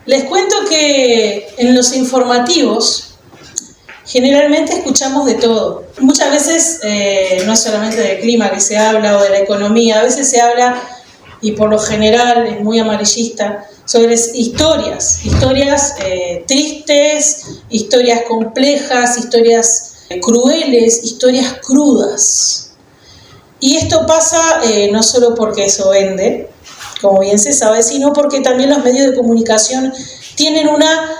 Les cuento que en los informativos generalmente escuchamos de todo. Muchas veces no es solamente del clima que se habla o de la economía, a veces se habla, y por lo general es muy amarillista, sobre historias tristes, historias complejas, historias crueles, historias crudas. Y esto pasa no solo porque eso vende, como bien se sabe, sino porque también los medios de comunicación tienen una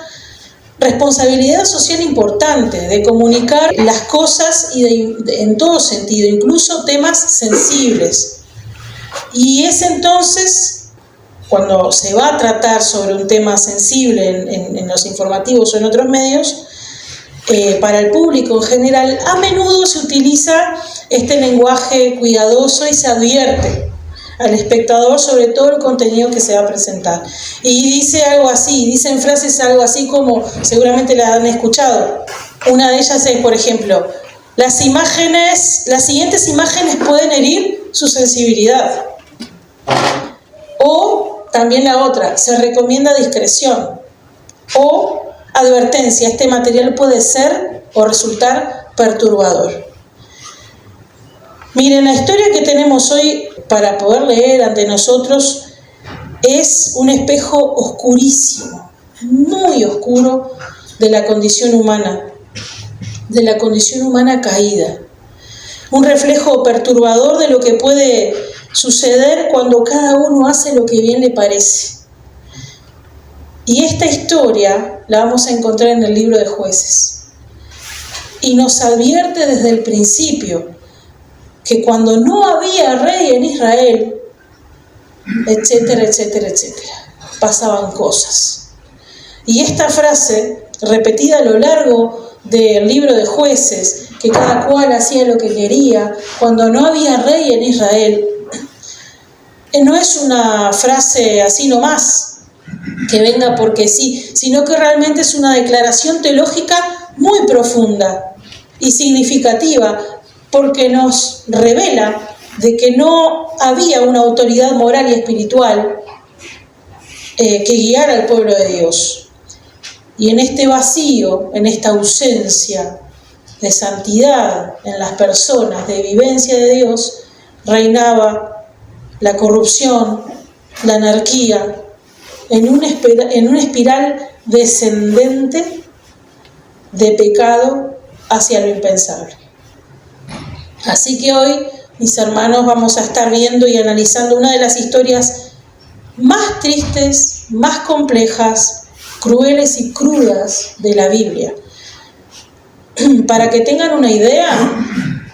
responsabilidad social importante de comunicar las cosas y en todo sentido, incluso temas sensibles. Y es entonces, cuando se va a tratar sobre un tema sensible en los informativos o en otros medios, para el público en general, a menudo se utiliza este lenguaje cuidadoso y se advierte al espectador sobre todo el contenido que se va a presentar. Y dice algo así, dicen frases algo así como, seguramente la han escuchado. Una de ellas es, por ejemplo, las siguientes imágenes pueden herir su sensibilidad. O también la otra, se recomienda discreción. O advertencia, este material puede ser o resultar perturbador. Miren, la historia que tenemos hoy para poder leer ante nosotros es un espejo oscurísimo, muy oscuro de la condición humana caída. Un reflejo perturbador de lo que puede suceder cuando cada uno hace lo que bien le parece. Y esta historia la vamos a encontrar en el libro de Jueces. Y nos advierte desde el principio que cuando no había rey en Israel, etcétera, etcétera, etcétera, pasaban cosas. Y esta frase, repetida a lo largo del libro de Jueces, que cada cual hacía lo que quería, cuando no había rey en Israel, no es una frase así nomás, que venga porque sí, sino que realmente es una declaración teológica muy profunda y significativa, porque nos revela de que no había una autoridad moral y espiritual que guiara al pueblo de Dios. Y en este vacío, en esta ausencia de santidad en las personas, de vivencia de Dios, reinaba la corrupción, la anarquía, en una espiral descendente de pecado hacia lo impensable. Así que hoy, mis hermanos, vamos a estar viendo y analizando una de las historias más tristes, más complejas, crueles y crudas de la Biblia. Para que tengan una idea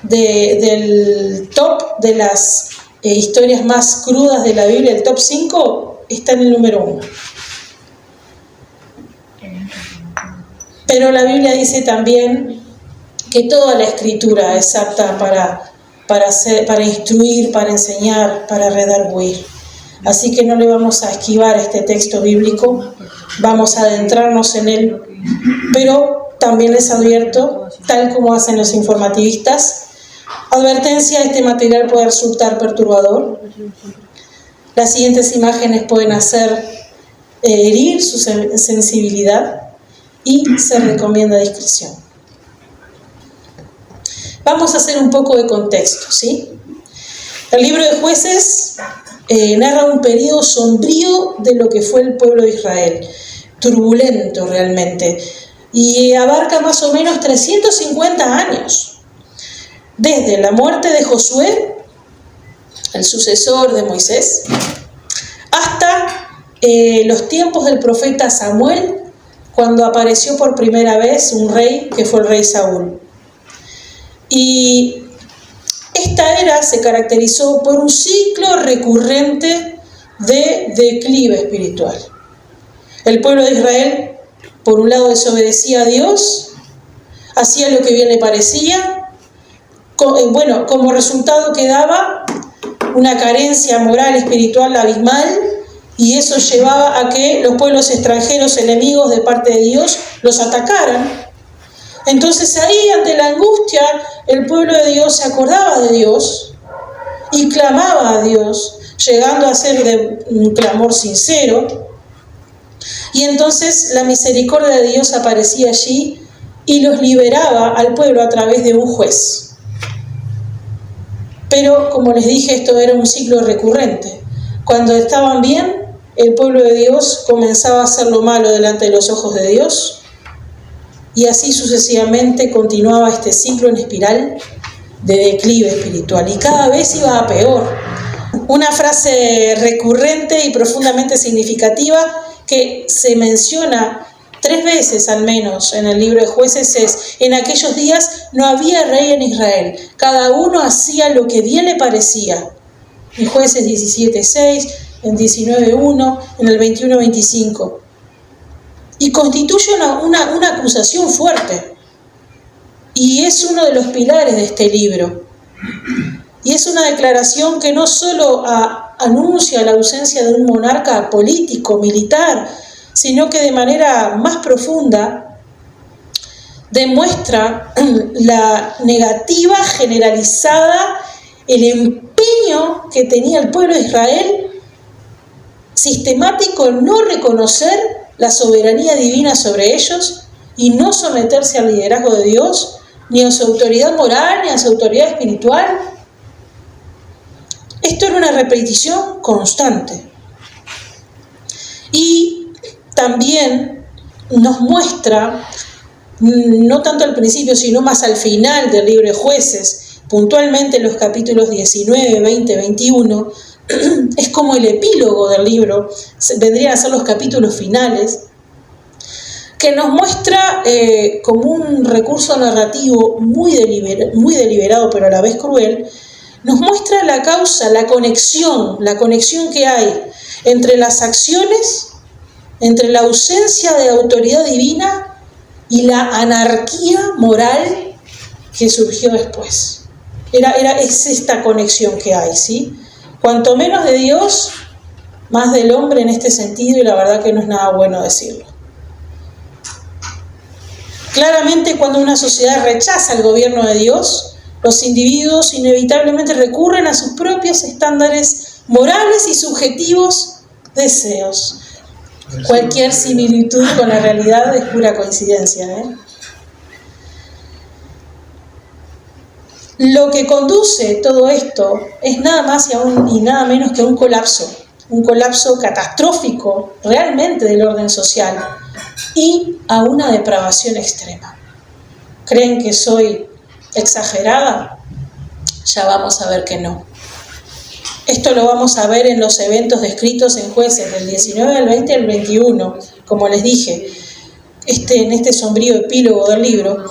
del top de las historias más crudas de la Biblia, el top 5 está en el número 1. Pero la Biblia dice también que toda la Escritura es apta para instruir, para enseñar, para redarguir. Así que no le vamos a esquivar este texto bíblico, vamos a adentrarnos en él, pero también les advierto, tal como hacen los informativistas, advertencia: este material puede resultar perturbador. Las siguientes imágenes pueden hacer herir su sensibilidad y se recomienda discreción. Vamos a hacer un poco de contexto, ¿sí? El libro de Jueces narra un periodo sombrío de lo que fue el pueblo de Israel, turbulento realmente, y abarca más o menos 350 años, desde la muerte de Josué, el sucesor de Moisés, hasta los tiempos del profeta Samuel, cuando apareció por primera vez un rey que fue el rey Saúl. Y esta era se caracterizó por un ciclo recurrente de declive espiritual. El pueblo de Israel, por un lado, desobedecía a Dios, hacía lo que bien le parecía, como resultado quedaba una carencia moral espiritual abismal, y eso llevaba a que los pueblos extranjeros enemigos de parte de Dios los atacaran. Entonces ahí, ante la angustia, el pueblo de Dios se acordaba de Dios y clamaba a Dios, llegando a ser de un clamor sincero, Y entonces la misericordia de Dios aparecía allí y los liberaba al pueblo a través de un juez. Pero, como les dije, esto era un ciclo recurrente. Cuando estaban bien, el pueblo de Dios comenzaba a hacer lo malo delante de los ojos de Dios, y así sucesivamente continuaba este ciclo en espiral de declive espiritual, y cada vez iba a peor. Una frase recurrente y profundamente significativa que se menciona 3 veces al menos en el libro de Jueces es: en aquellos días no había rey en Israel, cada uno hacía lo que bien le parecía. En Jueces 17:6, en 19:1, en el 21:25. Y constituye una acusación fuerte. Y es uno de los pilares de este libro. Y es una declaración que no solo anuncia la ausencia de un monarca político, militar, sino que de manera más profunda demuestra la negativa generalizada, el empeño que tenía el pueblo de Israel sistemático en no reconocer la soberanía divina sobre ellos y no someterse al liderazgo de Dios, ni a su autoridad moral, ni a su autoridad espiritual. Esto era una repetición constante. Y también nos muestra, no tanto al principio, sino más al final del libro de Jueces, puntualmente los capítulos 19, 20, 21, es como el epílogo del libro, vendrían a ser los capítulos finales, que nos muestra como un recurso narrativo muy deliberado, pero a la vez cruel, nos muestra la causa, la conexión que hay entre las acciones, entre la ausencia de autoridad divina y la anarquía moral que surgió después. Es esta conexión que hay, ¿sí? Cuanto menos de Dios, más del hombre en este sentido, y la verdad que no es nada bueno decirlo. Claramente, cuando una sociedad rechaza el gobierno de Dios, los individuos inevitablemente recurren a sus propios estándares morales y subjetivos deseos. Cualquier similitud con la realidad es pura coincidencia, Lo que conduce todo esto es nada más y nada menos que un colapso catastrófico realmente del orden social y a una depravación extrema. ¿Creen que soy exagerada? Ya vamos a ver que no. Esto lo vamos a ver en los eventos descritos en Jueces del 19 al 20 al 21, como les dije, en este sombrío epílogo del libro.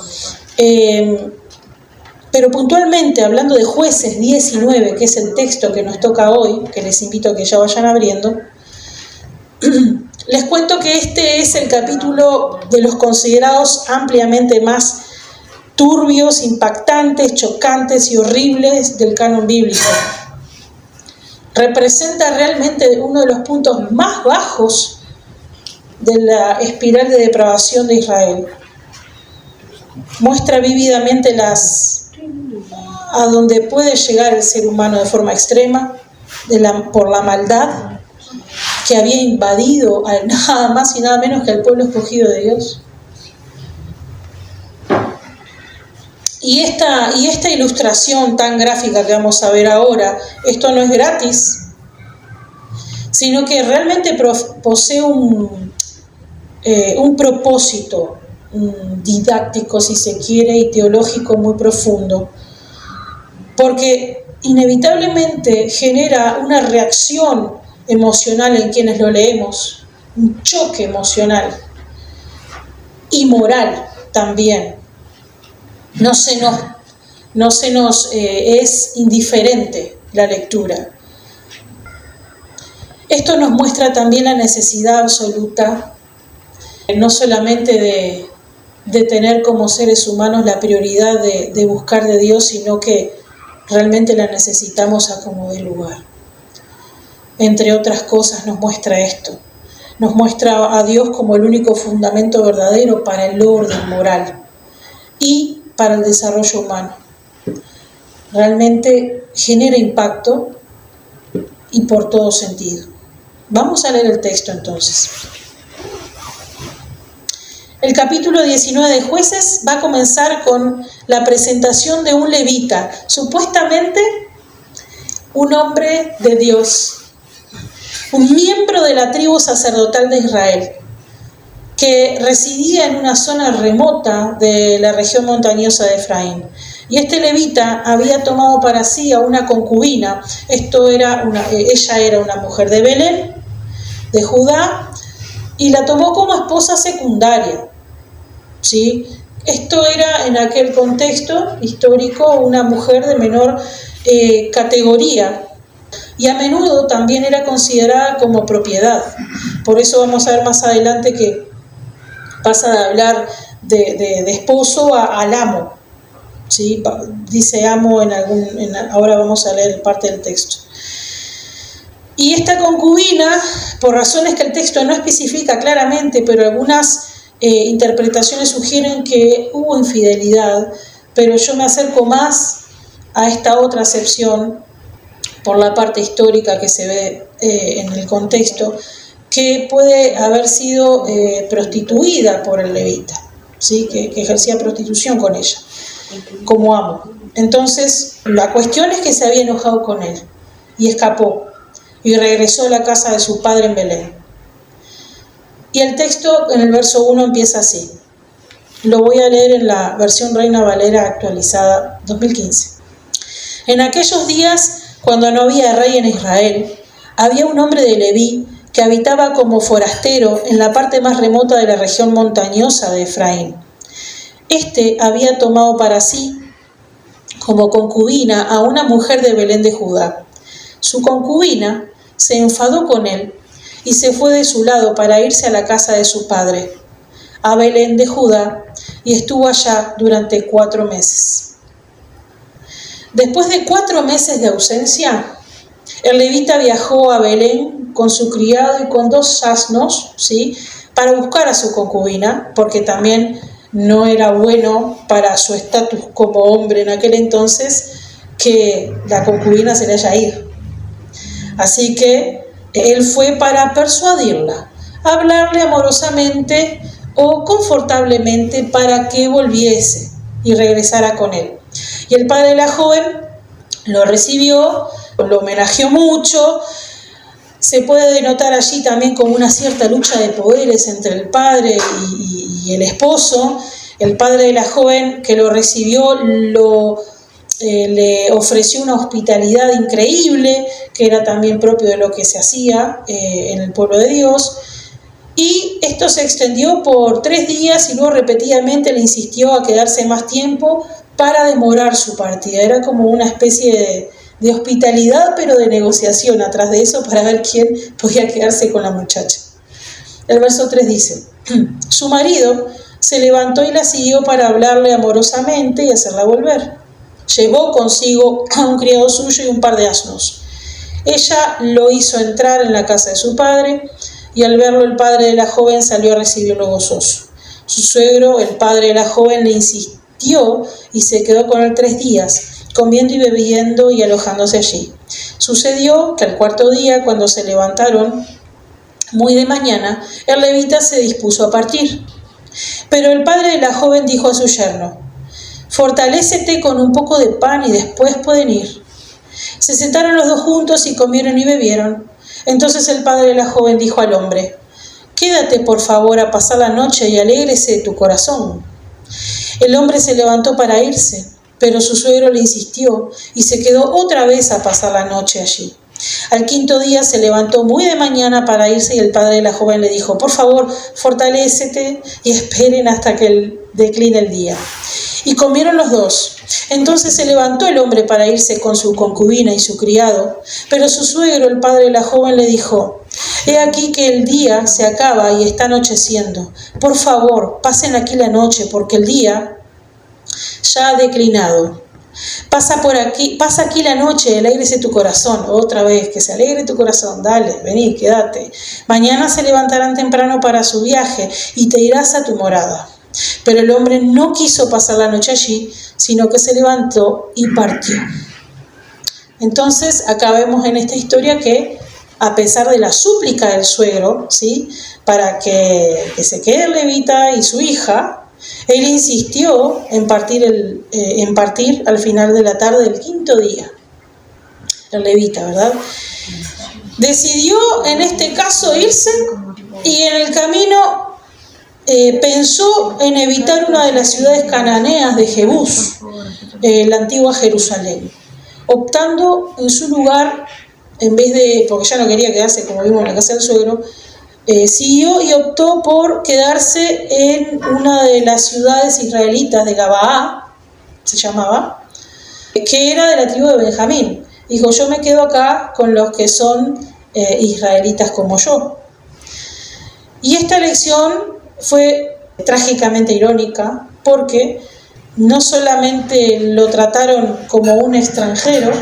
Pero puntualmente, hablando de Jueces 19, que es el texto que nos toca hoy, que les invito a que ya vayan abriendo, les cuento que este es el capítulo de los considerados ampliamente más turbios, impactantes, chocantes y horribles del canon bíblico. Representa realmente uno de los puntos más bajos de la espiral de depravación de Israel. Muestra vívidamente a donde puede llegar el ser humano de forma extrema, por la maldad que había invadido nada más y nada menos que al pueblo escogido de Dios. Y esta ilustración tan gráfica que vamos a ver ahora, esto no es gratis, sino que realmente posee un propósito didáctico, si se quiere, y teológico muy profundo, porque inevitablemente genera una reacción emocional en quienes lo leemos, un choque emocional y moral también. No se nos es indiferente la lectura. Esto nos muestra también la necesidad absoluta, no solamente de tener como seres humanos la prioridad de buscar de Dios, sino que realmente la necesitamos a como dé lugar. Entre otras cosas nos muestra esto. Nos muestra a Dios como el único fundamento verdadero para el orden moral y para el desarrollo humano. Realmente genera impacto y por todo sentido. Vamos a leer el texto entonces. El capítulo 19 de Jueces va a comenzar con la presentación de un levita, supuestamente un hombre de Dios, un miembro de la tribu sacerdotal de Israel, que residía en una zona remota de la región montañosa de Efraín. Y este levita había tomado para sí a una concubina. Ella era una mujer de Belén, de Judá, y la tomó como esposa secundaria. ¿Sí? Esto era en aquel contexto histórico una mujer de menor categoría, y a menudo también era considerada como propiedad. Por eso vamos a ver más adelante que pasa de hablar de esposo al amo. ¿Sí? Dice amo ahora vamos a leer parte del texto. Y esta concubina, por razones que el texto no especifica claramente, pero algunas interpretaciones sugieren que hubo infidelidad, pero yo me acerco más a esta otra acepción por la parte histórica que se ve en el contexto, que puede haber sido prostituida por el levita, ¿sí? que ejercía prostitución con ella como amo. Entonces la cuestión es que se había enojado con él y escapó y regresó a la casa de su padre en Belén. Y el texto en el verso 1 empieza así. Lo voy a leer en la versión Reina Valera actualizada 2015. En aquellos días, cuando no había rey en Israel, había un hombre de Leví que habitaba como forastero en la parte más remota de la región montañosa de Efraín. Este había tomado para sí como concubina a una mujer de Belén de Judá. Su concubina se enfadó con él y se fue de su lado para irse a la casa de su padre, a Belén de Judá, y estuvo allá durante 4 meses. Después de 4 meses de ausencia, el levita viajó a Belén con su criado y con 2 asnos, ¿sí?, para buscar a su concubina, porque también no era bueno para su estatus como hombre en aquel entonces que la concubina se le haya ido. Así que él fue para persuadirla, hablarle amorosamente o confortablemente para que volviese y regresara con él. Y el padre de la joven lo recibió, lo homenajeó mucho. Se puede denotar allí también como una cierta lucha de poderes entre el padre y el esposo. El padre de la joven que lo recibió le ofreció una hospitalidad increíble, que era también propio de lo que se hacía en el pueblo de Dios. Y esto se extendió por 3 días y luego repetidamente le insistió a quedarse más tiempo para demorar su partida. Era como una especie de hospitalidad, pero de negociación atrás de eso para ver quién podía quedarse con la muchacha. El verso 3 dice: su marido se levantó y la siguió para hablarle amorosamente y hacerla volver. Llevó consigo a un criado suyo y un par de asnos. Ella lo hizo entrar en la casa de su padre, y al verlo el padre de la joven salió a recibirlo gozoso. Su suegro, el padre de la joven, le insistió y se quedó con él 3 días, comiendo y bebiendo y alojándose allí. Sucedió que al 4.º día, cuando se levantaron muy de mañana, el levita se dispuso a partir. Pero el padre de la joven dijo a su yerno: fortalécete con un poco de pan y después pueden ir. Se sentaron los 2 juntos y comieron y bebieron. Entonces el padre de la joven dijo al hombre: quédate por favor a pasar la noche y alégrese tu corazón. El hombre se levantó para irse, pero su suegro le insistió y se quedó otra vez a pasar la noche allí. Al 5.º día se levantó muy de mañana para irse, y el padre de la joven le dijo: por favor, fortalécete y esperen hasta que decline el día. Y comieron los 2. Entonces se levantó el hombre para irse con su concubina y su criado, pero su suegro, el padre de la joven, le dijo: he aquí que el día se acaba y está anocheciendo. Por favor, pasen aquí la noche, porque el día ya ha declinado. Pasa aquí la noche, alégrese tu corazón. Otra vez, que se alegre tu corazón. Dale, vení, quédate. Mañana se levantarán temprano para su viaje y te irás a tu morada. Pero el hombre no quiso pasar la noche allí, sino que se levantó y partió. Entonces, acá vemos en esta historia que a pesar de la súplica del suegro, ¿sí?, para que se quede el levita y su hija, él insistió en partir al final de la tarde del quinto día. El levita, ¿verdad? Decidió en este caso irse y en el camino pensó en evitar una de las ciudades cananeas de Jebús, la antigua Jerusalén, optando en su lugar, en vez de, porque ya no quería quedarse como vimos en la casa del suegro, siguió y optó por quedarse en una de las ciudades israelitas de Gabaá, se llamaba, que era de la tribu de Benjamín. Dijo, yo me quedo acá con los que son israelitas como yo. Y esta elección fue trágicamente irónica, porque no solamente lo trataron como un extranjero,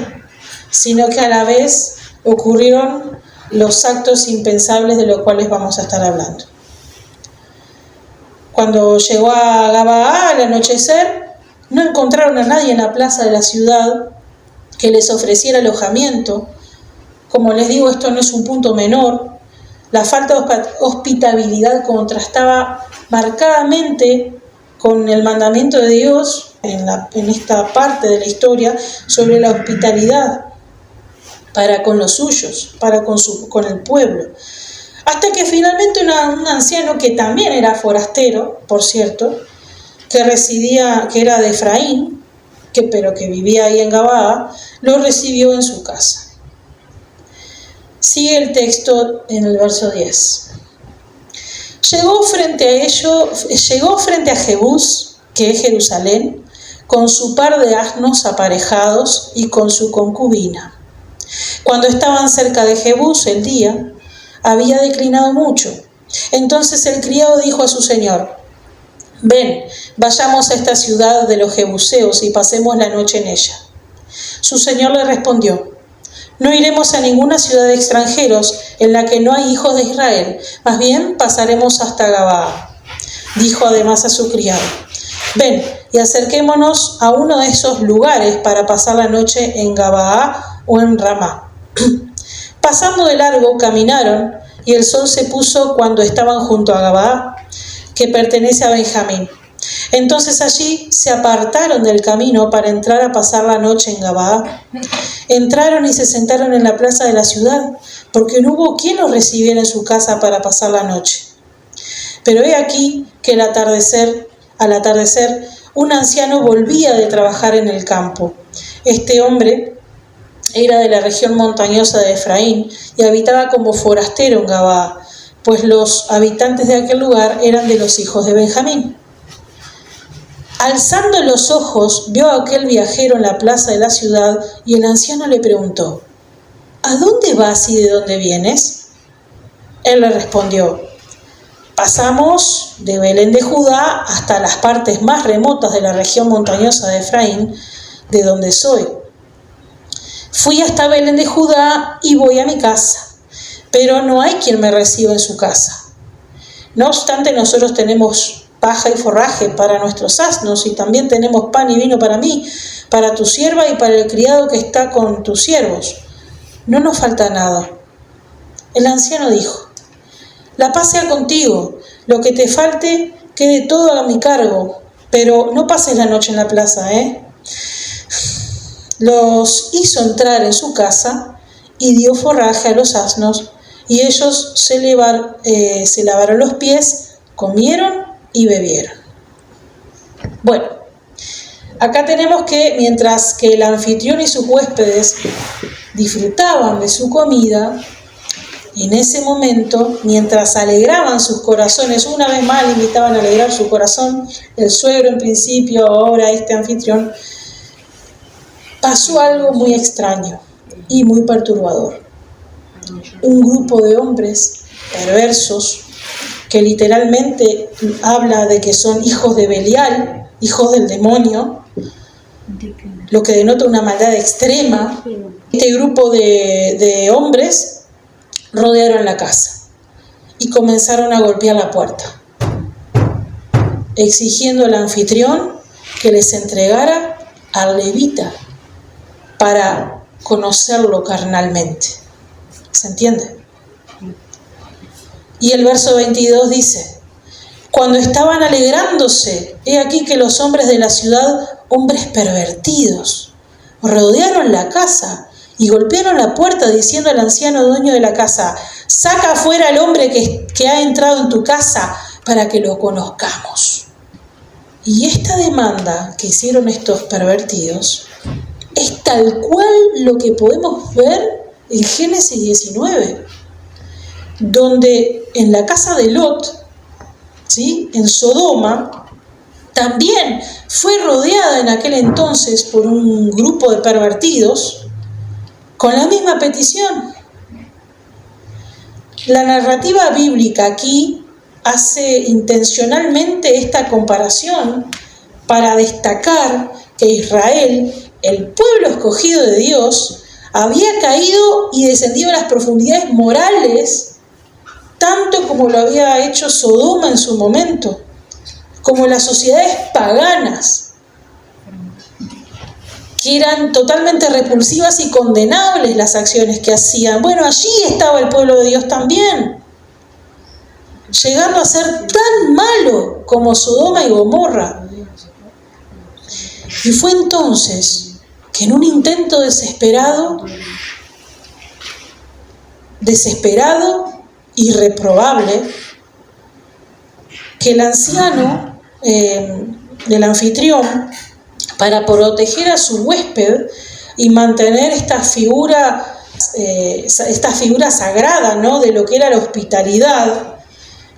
sino que a la vez ocurrieron los actos impensables de los cuales vamos a estar hablando. Cuando llegó a Gabaá al anochecer, no encontraron a nadie en la plaza de la ciudad que les ofreciera alojamiento. Como les digo, esto no es un punto menor. La falta de hospitabilidad contrastaba marcadamente con el mandamiento de Dios en esta parte de la historia sobre la hospitalidad para con los suyos, para con el pueblo. Hasta que finalmente un anciano que también era forastero, por cierto, que era de Efraín, pero que vivía ahí en Gabaá, lo recibió en su casa. Sigue el texto en el verso 10. Llegó frente a Jebús, que es Jerusalén, con su par de asnos aparejados y con su concubina. Cuando estaban cerca de Jebús, el día había declinado mucho. Entonces el criado dijo a su señor, ven, vayamos a esta ciudad de los jebuseos y pasemos la noche en ella. Su señor le respondió, no iremos a ninguna ciudad de extranjeros en la que no hay hijos de Israel, más bien pasaremos hasta Gabaá. Dijo además a su criado, ven y acerquémonos a uno de esos lugares para pasar la noche en Gabaá o en Ramá. Pasando de largo, caminaron y el sol se puso cuando estaban junto a Gabaá, que pertenece a Benjamín. Entonces allí se apartaron del camino para entrar a pasar la noche en Gabaá. Entraron y se sentaron en la plaza de la ciudad, porque no hubo quien los recibiera en su casa para pasar la noche. Pero he aquí que al atardecer, un anciano volvía de trabajar en el campo. Este hombre era de la región montañosa de Efraín y habitaba como forastero en Gabaá, pues los habitantes de aquel lugar eran de los hijos de Benjamín. Alzando los ojos, vio a aquel viajero en la plaza de la ciudad y el anciano le preguntó, ¿a dónde vas y de dónde vienes? Él le respondió, pasamos de Belén de Judá hasta las partes más remotas de la región montañosa de Efraín, de donde soy. Fui hasta Belén de Judá y voy a mi casa, pero no hay quien me reciba en su casa. No obstante, nosotros tenemos paja y forraje para nuestros asnos y también tenemos pan y vino para mí, para tu sierva y para el criado que está con tus siervos. No nos falta nada. El anciano dijo, la paz sea contigo, lo que te falte quede todo a mi cargo, pero no pases la noche en la plaza, Los hizo entrar en su casa y dio forraje a los asnos, y ellos se lavaron los pies, comieron y bebieron. Bueno, acá tenemos que mientras que el anfitrión y sus huéspedes disfrutaban de su comida, en ese momento, mientras alegraban sus corazones, una vez más le invitaban a alegrar su corazón, el suegro en principio, ahora este anfitrión, pasó algo muy extraño y muy perturbador. Un grupo de hombres perversos, que literalmente habla de que son hijos de Belial, hijos del demonio, lo que denota una maldad extrema. Este grupo de hombres rodearon la casa y comenzaron a golpear la puerta, exigiendo al anfitrión que les entregara al levita para conocerlo carnalmente. ¿Se entiende? Y el verso 22 dice: cuando estaban alegrándose, he aquí que los hombres de la ciudad, hombres pervertidos, rodearon la casa y golpearon la puerta diciendo al anciano dueño de la casa: saca afuera al hombre que ha entrado en tu casa para que lo conozcamos. Y esta demanda que hicieron estos pervertidos es tal cual lo que podemos ver en Génesis 19, donde en la casa de Lot, ¿sí?, en Sodoma, también fue rodeada en aquel entonces por un grupo de pervertidos con la misma petición. La narrativa bíblica aquí hace intencionalmente esta comparación para destacar que Israel, el pueblo escogido de Dios, había caído y descendido a las profundidades morales, tanto como lo había hecho Sodoma en su momento, como las sociedades paganas, que eran totalmente repulsivas y condenables las acciones que hacían. Bueno, allí estaba el pueblo de Dios también, llegando a ser tan malo como Sodoma y Gomorra. Y fue entonces que en un intento desesperado y reprobable, que el anciano del anfitrión, para proteger a su huésped y mantener esta figura sagrada, ¿no?, de lo que era la hospitalidad,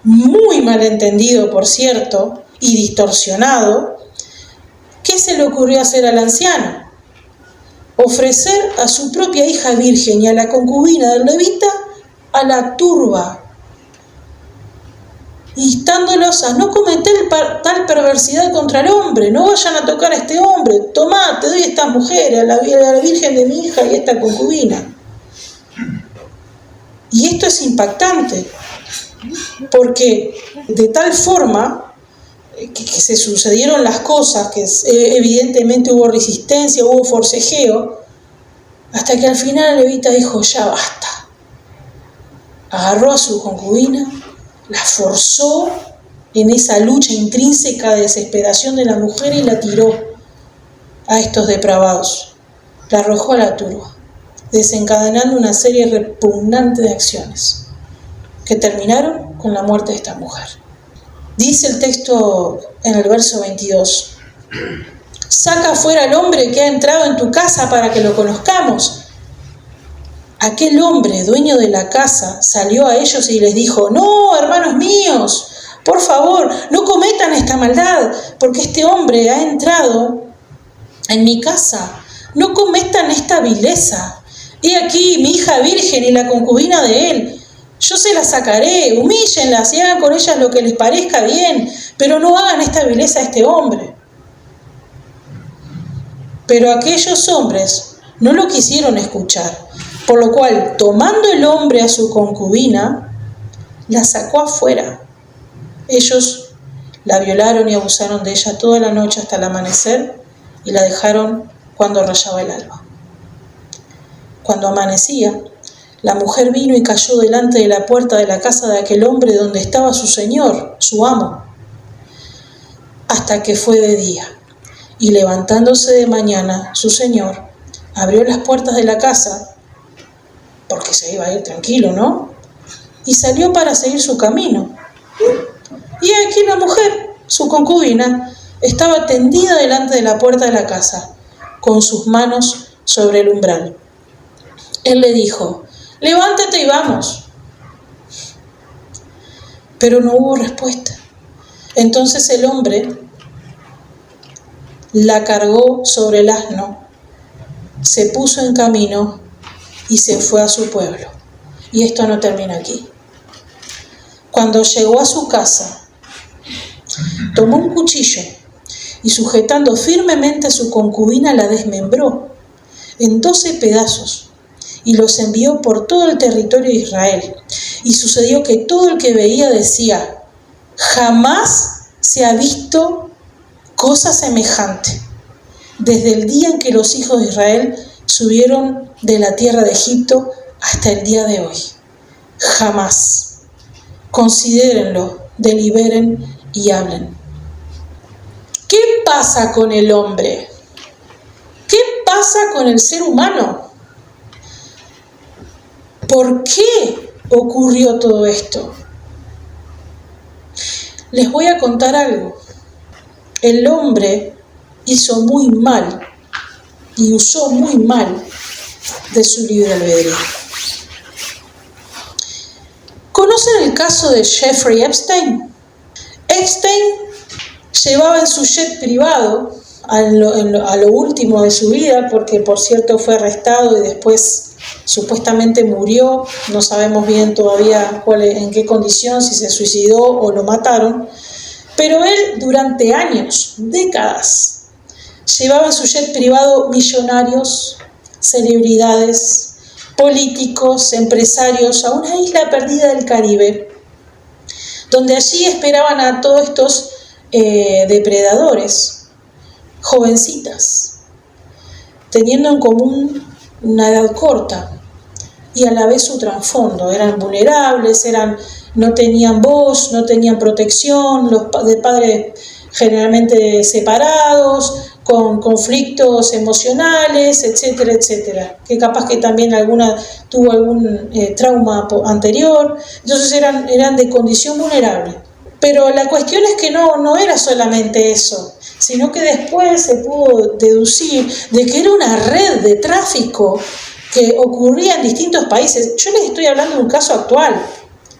muy mal entendido, por cierto, y distorsionado, ¿qué se le ocurrió hacer al anciano? Ofrecer a su propia hija virgen y a la concubina del levita a la turba, instándolos a no cometer tal perversidad contra el hombre. No vayan a tocar a este hombre. Tomá, te doy estas mujeres, a la virgen de mi hija y esta concubina. Y esto es impactante, porque de tal forma que se sucedieron las cosas, que evidentemente hubo resistencia, hubo forcejeo, hasta que al final el levita dijo: ya basta. Agarró a su concubina, la forzó en esa lucha intrínseca de desesperación de la mujer y la tiró a estos depravados. La arrojó a la turba, desencadenando una serie repugnante de acciones que terminaron con la muerte de esta mujer. Dice el texto en el verso 22: saca fuera al hombre que ha entrado en tu casa para que lo conozcamos. Aquel hombre, dueño de la casa, salió a ellos y les dijo: no, hermanos míos, por favor, no cometan esta maldad, porque este hombre ha entrado en mi casa. No cometan esta vileza. He aquí mi hija virgen y la concubina de él. Yo se las sacaré, humíllenlas y hagan con ellas lo que les parezca bien, pero no hagan esta vileza a este hombre. Pero aquellos hombres no lo quisieron escuchar, por lo cual, tomando el hombre a su concubina, la sacó afuera. Ellos la violaron y abusaron de ella toda la noche hasta el amanecer y la dejaron cuando rayaba el alba. Cuando amanecía, la mujer vino y cayó delante de la puerta de la casa de aquel hombre donde estaba su señor, su amo, hasta que fue de día. Y levantándose de mañana, su señor abrió las puertas de la casa, porque se iba a ir tranquilo, ¿no? Y salió para seguir su camino. Y aquí la mujer, su concubina, estaba tendida delante de la puerta de la casa, con sus manos sobre el umbral. Él le dijo: levántate y vamos. Pero no hubo respuesta. Entonces el hombre la cargó sobre el asno, se puso en camino y se fue a su pueblo. Y esto no termina aquí. Cuando llegó a su casa, tomó un cuchillo y, sujetando firmemente a su concubina, la desmembró en 12 pedazos y los envió por todo el territorio de Israel. Y sucedió que todo el que veía decía: jamás se ha visto cosa semejante desde el día en que los hijos de Israel subieron de la tierra de Egipto hasta el día de hoy. Jamás. Considérenlo, deliberen y hablen. ¿Qué pasa con el hombre? ¿Qué pasa con el ser humano? ¿Por qué ocurrió todo esto? Les voy a contar algo. El hombre hizo muy mal y usó muy mal de su libre albedrío. ¿Conocen el caso de Jeffrey Epstein? Epstein llevaba en su jet privado a lo último de su vida, porque por cierto fue arrestado y después supuestamente murió, no sabemos bien todavía en qué condición, si se suicidó o lo mataron, pero él durante años, décadas, llevaba en su jet privado millonarios, celebridades, políticos, empresarios a una isla perdida del Caribe, donde allí esperaban a todos estos depredadores, jovencitas, teniendo en común una edad corta y a la vez su trasfondo. Eran vulnerables, no tenían voz, no tenían protección, de padres generalmente separados, con conflictos emocionales, etcétera, etcétera, que capaz que también alguna tuvo algún trauma anterior, entonces eran de condición vulnerable. Pero la cuestión es que no era solamente eso, sino que después se pudo deducir de que era una red de tráfico que ocurría en distintos países. Yo les estoy hablando de un caso actual.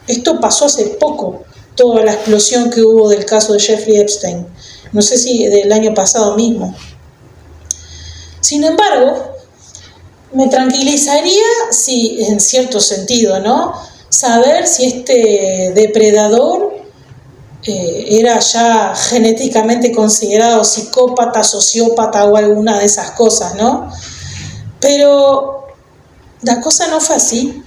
Esto pasó hace poco, toda la explosión que hubo del caso de Jeffrey Epstein. No sé si del año pasado mismo. Sin embargo, me tranquilizaría, si en cierto sentido, ¿no?, saber si este depredador era ya genéticamente considerado psicópata, sociópata o alguna de esas cosas, ¿no? Pero la cosa no fue así.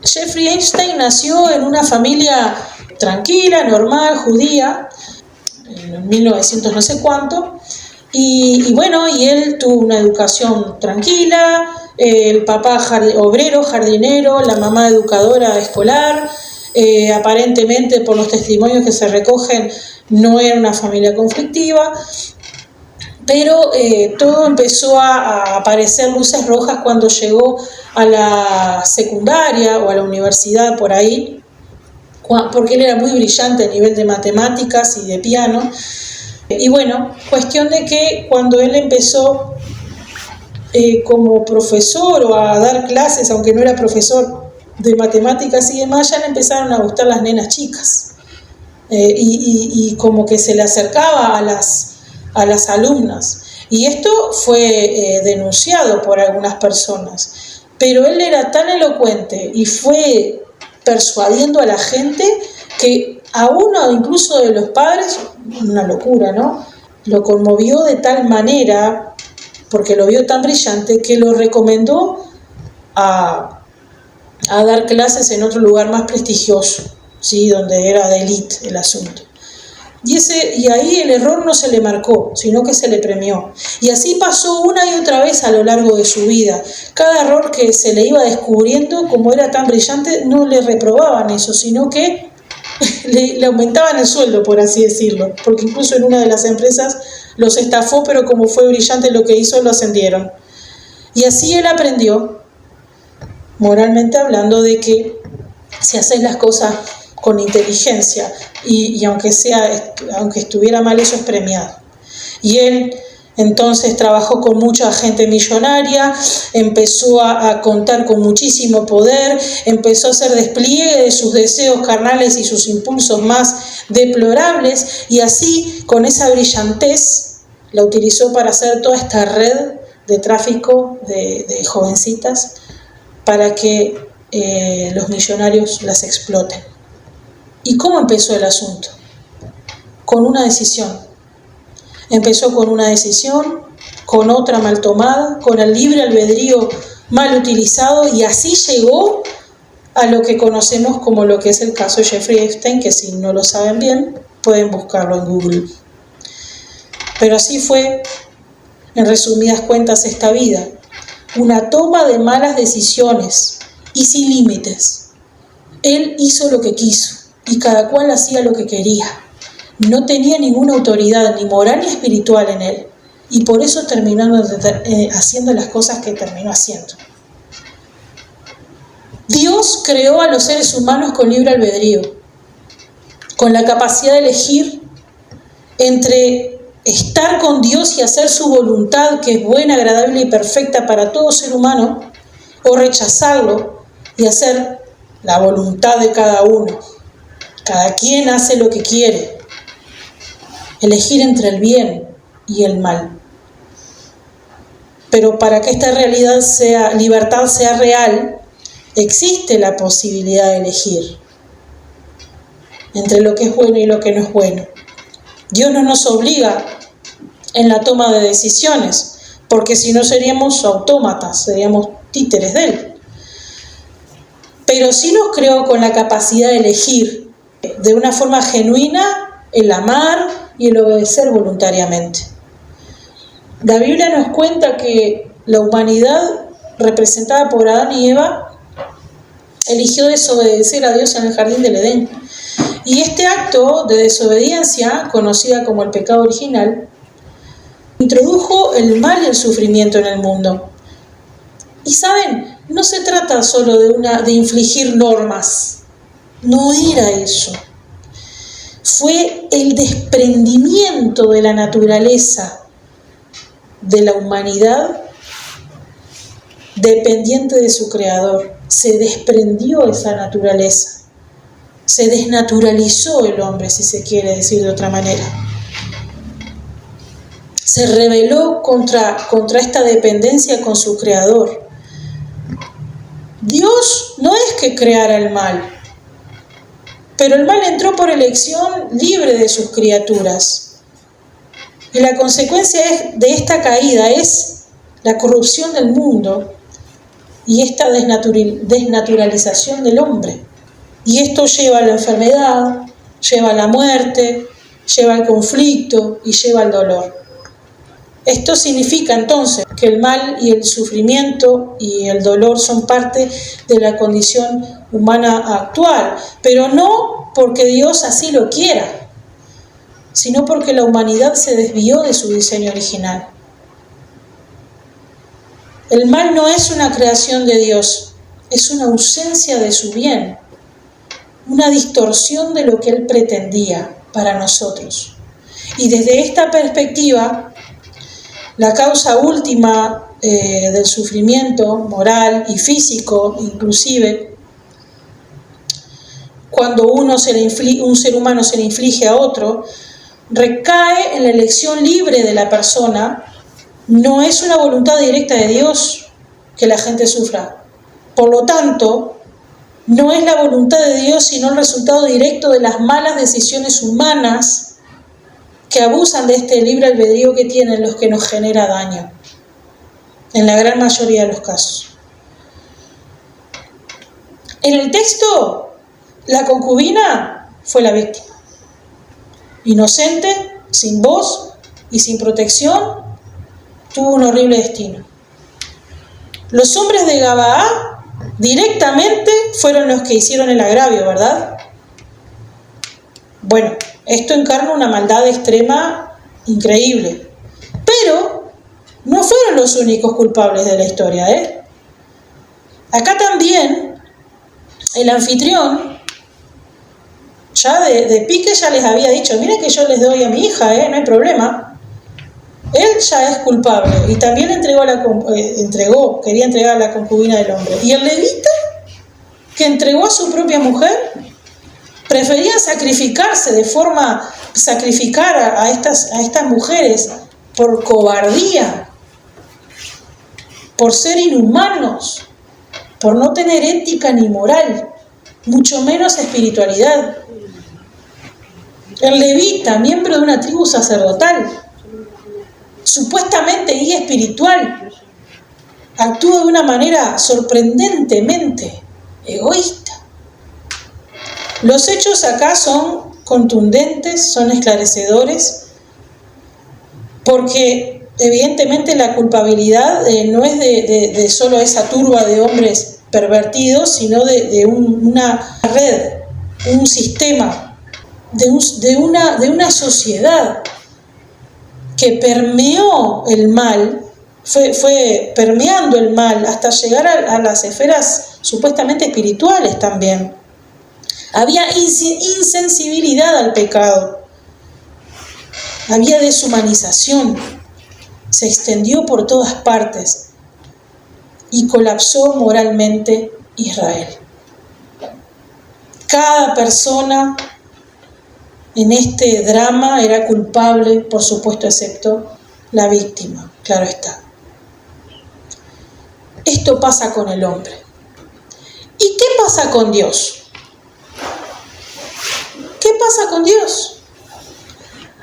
Jeffrey Epstein nació en una familia tranquila, normal, judía, en 1900 no sé cuánto, y él tuvo una educación tranquila, el papá obrero, jardinero, la mamá educadora escolar. Aparentemente, por los testimonios que se recogen, no era una familia conflictiva, pero todo empezó a aparecer luces rojas cuando llegó a la secundaria o a la universidad, por ahí, porque él era muy brillante a nivel de matemáticas y de piano. Y bueno, cuestión de que cuando él empezó como profesor o a dar clases, aunque no era profesor de matemáticas y demás, ya le empezaron a gustar las nenas chicas, y como que se le acercaba a las alumnas, y esto fue denunciado por algunas personas, pero él era tan elocuente y fue persuadiendo a la gente que a uno incluso de los padres, una locura, ¿no?, lo conmovió de tal manera, porque lo vio tan brillante, que lo recomendó a dar clases en otro lugar más prestigioso, ¿sí?, donde era de élite el asunto. Y ahí el error no se le marcó, sino que se le premió. Y así pasó una y otra vez a lo largo de su vida. Cada error que se le iba descubriendo, como era tan brillante, no le reprobaban eso, sino que le aumentaban el sueldo, por así decirlo, porque incluso en una de las empresas los estafó, pero como fue brillante lo que hizo, lo ascendieron. Y así él aprendió, moralmente hablando, de que si haces las cosas con inteligencia y aunque estuviera mal, eso es premiado. Y él entonces trabajó con mucha gente millonaria, empezó a contar con muchísimo poder, empezó a hacer despliegue de sus deseos carnales y sus impulsos más deplorables, y así, con esa brillantez, la utilizó para hacer toda esta red de tráfico de jovencitas, para que los millonarios las exploten. ¿Y cómo empezó el asunto? Con una decisión. Empezó con una decisión, con otra mal tomada, con el libre albedrío mal utilizado, y así llegó a lo que conocemos como lo que es el caso de Jeffrey Epstein, que si no lo saben bien, pueden buscarlo en Google. Pero así fue, en resumidas cuentas, esta vida. una toma de malas decisiones y sin límites. Él hizo lo que quiso y cada cual hacía lo que quería. No tenía ninguna autoridad, ni moral ni espiritual en él, y por eso terminó haciendo las cosas que terminó haciendo. Dios creó a los seres humanos con libre albedrío, con la capacidad de elegir entre estar con Dios y hacer su voluntad, que es buena, agradable y perfecta para todo ser humano, o rechazarlo y hacer la voluntad de cada uno. Cada quien hace lo que quiere. Elegir entre el bien y el mal. Pero para que esta libertad sea real, existe la posibilidad de elegir entre lo que es bueno y lo que no es bueno. Dios no nos obliga en la toma de decisiones, porque si no seríamos autómatas, seríamos títeres de Él. Pero sí nos creó con la capacidad de elegir de una forma genuina el amar y el obedecer voluntariamente. La Biblia nos cuenta que la humanidad, representada por Adán y Eva, eligió desobedecer a Dios en el jardín del Edén. Y este acto de desobediencia, conocida como el pecado original, introdujo el mal y el sufrimiento en el mundo. Y saben, no se trata solo de infligir normas, no era eso. Fue el desprendimiento de la naturaleza de la humanidad dependiente de su creador. Se desprendió esa naturaleza. Se desnaturalizó el hombre, si se quiere decir de otra manera. Se rebeló contra esta dependencia con su creador. Dios no es que creara el mal, pero el mal entró por elección libre de sus criaturas. Y la consecuencia de esta caída es la corrupción del mundo y esta desnaturalización del hombre. Y esto lleva a la enfermedad, lleva a la muerte, lleva al conflicto y lleva al dolor. Esto significa entonces que el mal y el sufrimiento y el dolor son parte de la condición humana actual, pero no porque Dios así lo quiera, sino porque la humanidad se desvió de su diseño original. El mal no es una creación de Dios, es una ausencia de su bien, una distorsión de lo que Él pretendía para nosotros. Y desde esta perspectiva, la causa última del sufrimiento moral y físico, inclusive, cuando un ser humano se le inflige a otro, recae en la elección libre de la persona. No es una voluntad directa de Dios que la gente sufra. Por lo tanto, no es la voluntad de Dios, sino el resultado directo de las malas decisiones humanas que abusan de este libre albedrío que tienen los que nos genera daño, en la gran mayoría de los casos. En el texto, la concubina fue la víctima. Inocente, sin voz y sin protección, tuvo un horrible destino. Los hombres de Gabaá directamente fueron los que hicieron el agravio, ¿verdad? Bueno, esto encarna una maldad extrema increíble. Pero no fueron los únicos culpables de la historia, ¿eh? Acá también el anfitrión, ya de pique ya les había dicho, miren que yo les doy a mi hija, no hay problema. Él ya es culpable y también quería entregar a la concubina del hombre. Y el levita, que entregó a su propia mujer, prefería sacrificar a estas mujeres por cobardía, por ser inhumanos, por no tener ética ni moral, mucho menos espiritualidad. El levita, miembro de una tribu sacerdotal, supuestamente guía espiritual, actúa de una manera sorprendentemente egoísta. Los hechos acá son contundentes, son esclarecedores, porque evidentemente la culpabilidad no es de solo esa turba de hombres pervertidos, sino de una red, un sistema, de una sociedad que permeó el mal, fue permeando el mal hasta llegar a las esferas supuestamente espirituales también. Había insensibilidad al pecado, había deshumanización, se extendió por todas partes y colapsó moralmente Israel. Cada persona en este drama era culpable, por supuesto, excepto la víctima, claro está. Esto pasa con el hombre. ¿Y qué pasa con Dios? ¿Qué pasa con Dios?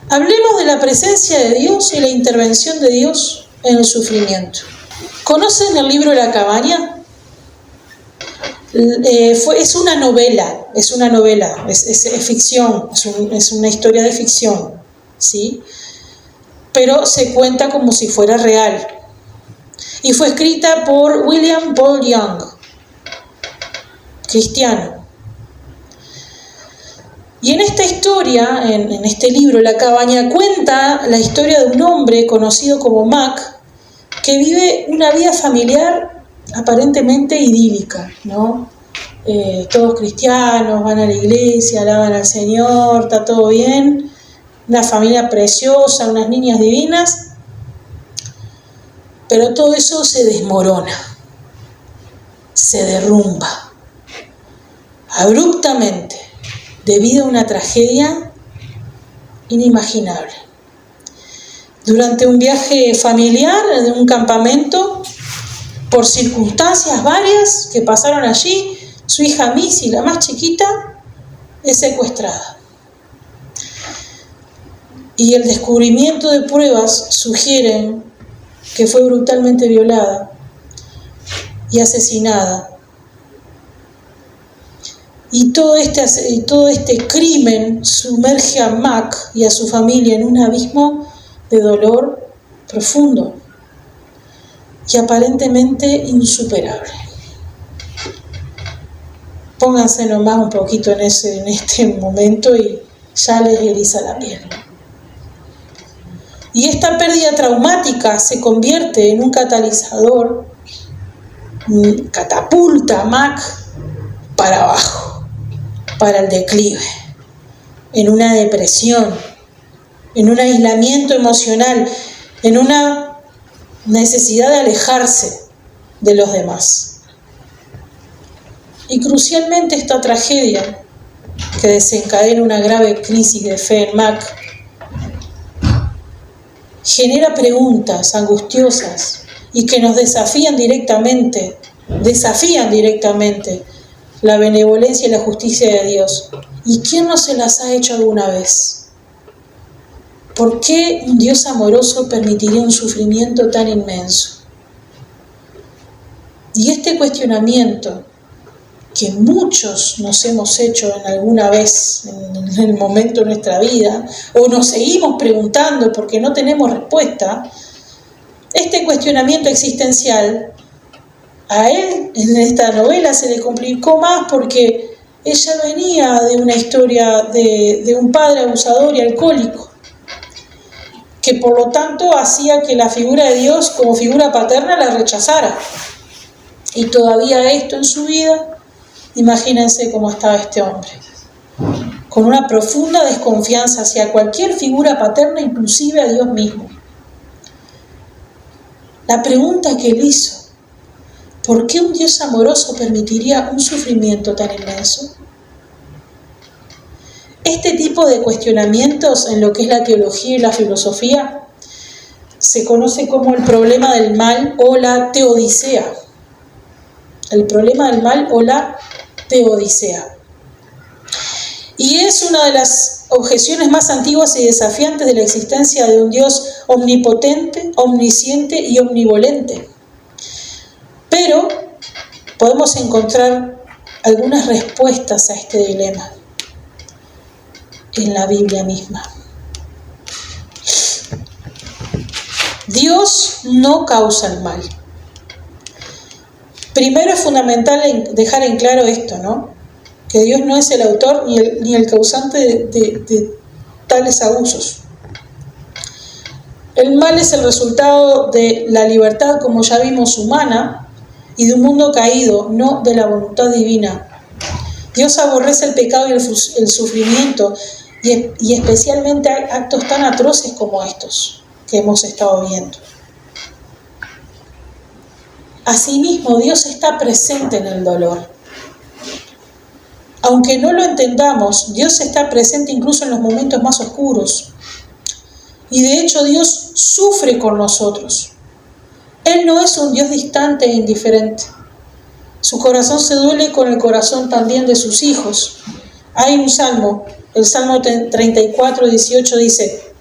Hablemos de la presencia de Dios y la intervención de Dios en el sufrimiento. ¿Conocen el libro La Cabaña? Es una novela, es ficción, es una historia de ficción, ¿sí? Pero se cuenta como si fuera real. Y fue escrita por William Paul Young, cristiano. Y en esta historia, en este libro, La Cabaña, cuenta la historia de un hombre conocido como Mac, que vive una vida familiar aparentemente idílica, ¿no? Todos cristianos, van a la iglesia, alaban al Señor, está todo bien, una familia preciosa, unas niñas divinas, pero todo eso se desmorona, se derrumba abruptamente debido a una tragedia inimaginable. Durante un viaje familiar de un campamento, por circunstancias varias que pasaron allí, su hija Missy, la más chiquita, es secuestrada. Y el descubrimiento de pruebas sugieren que fue brutalmente violada y asesinada. Y todo este crimen sumerge a Mac y a su familia en un abismo de dolor profundo y aparentemente insuperable. Pónganse nomás un poquito en este momento y ya les eriza la piel. Y esta pérdida traumática se convierte en un catalizador, catapulta a Mac para abajo, para el declive, en una depresión, en un aislamiento emocional, en una necesidad de alejarse de los demás. Y crucialmente esta tragedia, que desencadena una grave crisis de fe en Mac, genera preguntas angustiosas y que nos desafían directamente la benevolencia y la justicia de Dios. ¿Y quién no se las ha hecho alguna vez? ¿Por qué un Dios amoroso permitiría un sufrimiento tan inmenso? Y este cuestionamiento que muchos nos hemos hecho en alguna vez en el momento de nuestra vida, o nos seguimos preguntando porque no tenemos respuesta, este cuestionamiento existencial, a él en esta novela se le complicó más porque ella venía de una historia de un padre abusador y alcohólico, que por lo tanto hacía que la figura de Dios como figura paterna la rechazara. Y todavía esto en su vida, imagínense cómo estaba este hombre, con una profunda desconfianza hacia cualquier figura paterna, inclusive a Dios mismo. La pregunta que él hizo: ¿por qué un Dios amoroso permitiría un sufrimiento tan inmenso? Este tipo de cuestionamientos en lo que es la teología y la filosofía se conoce como el problema del mal o la teodicea. El problema del mal o la teodicea. Y es una de las objeciones más antiguas y desafiantes de la existencia de un Dios omnipotente, omnisciente y omnivolente. Pero podemos encontrar algunas respuestas a este dilema en la Biblia misma. Dios no causa el mal. Primero es fundamental dejar en claro esto, ¿no? Que Dios no es el autor ni el causante de tales abusos. El mal es el resultado de la libertad, como ya vimos, humana y de un mundo caído, no de la voluntad divina. Dios aborrece el pecado y el sufrimiento y especialmente actos tan atroces como estos que hemos estado viendo. Asimismo, Dios está presente en el dolor. Aunque no lo entendamos, Dios está presente incluso en los momentos más oscuros. Y de hecho Dios sufre con nosotros. Él no es un Dios distante e indiferente. Su corazón se duele con el corazón también de sus hijos. Hay un salmo, el Salmo 34, 18 dice: